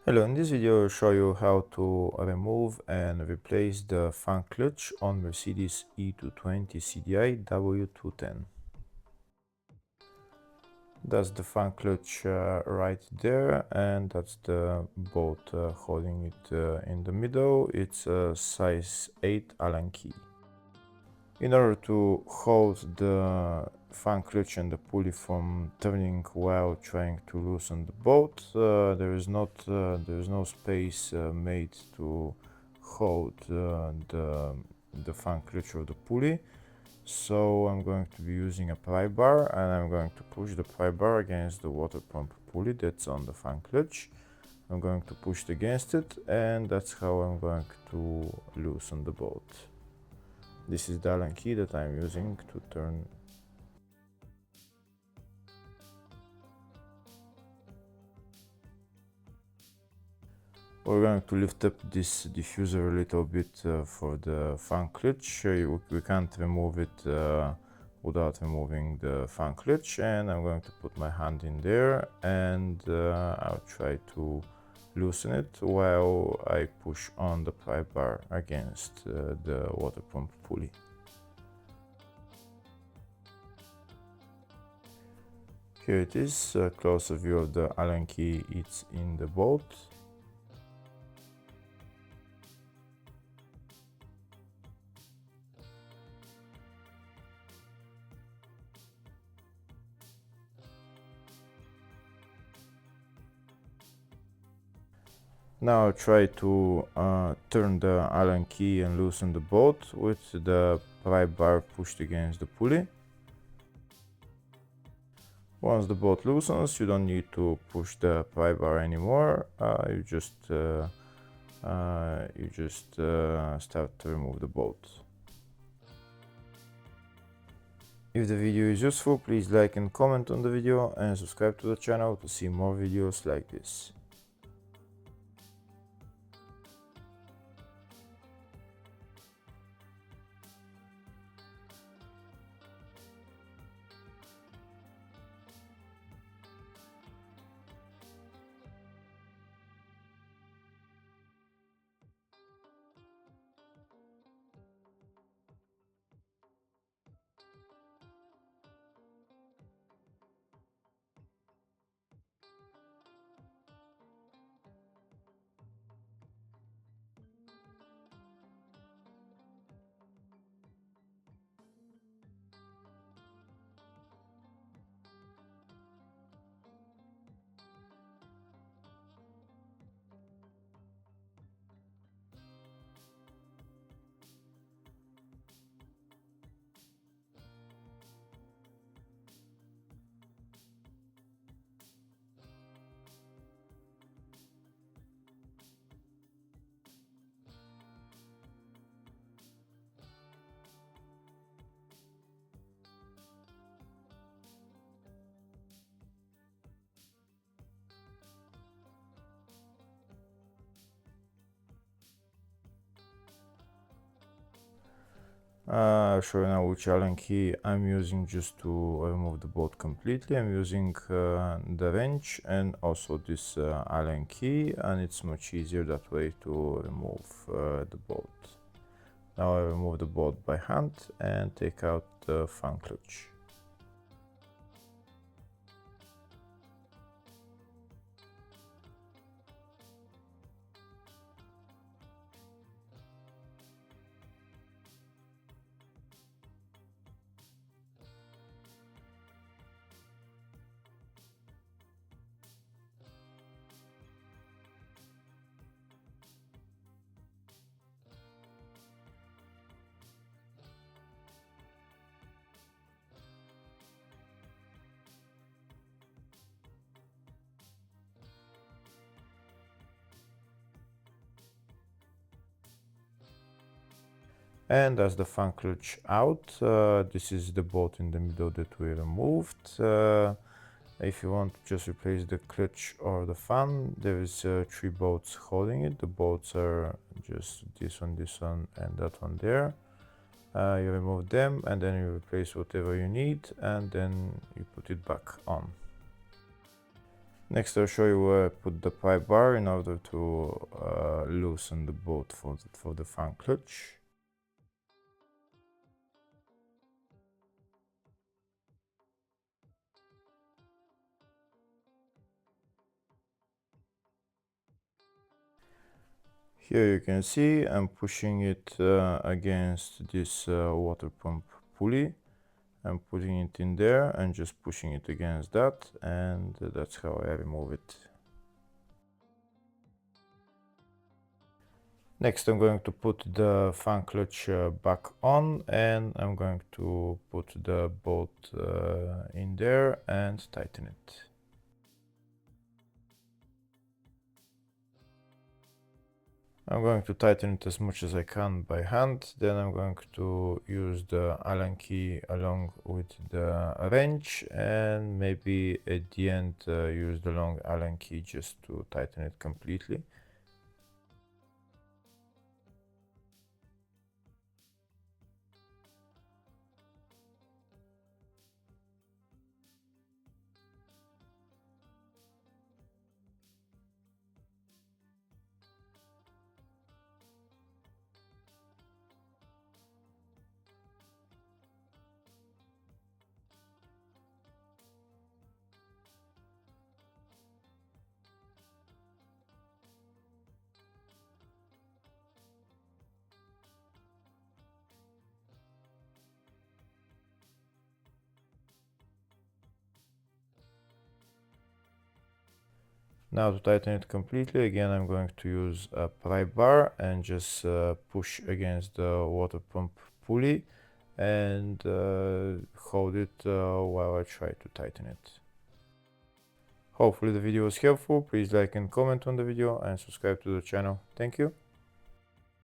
Hello, in this video I'll show you how to remove and replace the fan clutch on Mercedes E320 CDI W210. That's the fan clutch right there, and that's the bolt holding it in the middle. It's a size 8 Allen key. In order to hold the fan clutch and the pulley from turning while trying to loosen the bolt, there is no space made to hold the fan clutch or the pulley. So I'm going to be using a pry bar, and I'm going to push the pry bar against the water pump pulley that's on the fan clutch. I'm going to push it against it, and that's how I'm going to loosen the bolt. This is the Allen key that I'm using to turn. We're going to lift up this diffuser a little bit for the fan clutch. We can't remove it without removing the fan clutch, and I'm going to put my hand in there, and I'll try to loosen it while I push on the pry bar against the water pump pulley. Here it is, a closer view of the Allen key. It's in the bolt. Now I'll try to turn the Allen key and loosen the bolt with the pry bar pushed against the pulley. Once the bolt loosens, you don't need to push the pry bar anymore. You just start to remove the bolt. If the video is useful, please like and comment on the video, and subscribe to the channel to see more videos like this. I'll show you now which Allen key I'm using just to remove the bolt completely. I'm using the wrench and also this Allen key, and it's much easier that way to remove the bolt. Now I remove the bolt by hand and take out the fan clutch. And that's the fan clutch out. This is the bolt in the middle that we removed. If you want to just replace the clutch or the fan, there is 3 bolts holding it. The bolts are just this one, and that one there. You remove them, and then you replace whatever you need, and then you put it back on. Next I'll show you where I put the pry bar in order to loosen the bolt for the fan clutch. Here you can see I'm pushing it against this water pump pulley. I'm putting it in there and just pushing it against that, and that's how I remove it. Next I'm going to put the fan clutch back on, and I'm going to put the bolt in there and tighten it. I'm going to tighten it as much as I can by hand, then I'm going to use the Allen key along with the wrench, and maybe at the end use the long Allen key just to tighten it completely. Now to tighten it completely, again I'm going to use a pry bar and just push against the water pump pulley and hold it while I try to tighten it. Hopefully the video was helpful. Please like and comment on the video and subscribe to the channel. Thank you.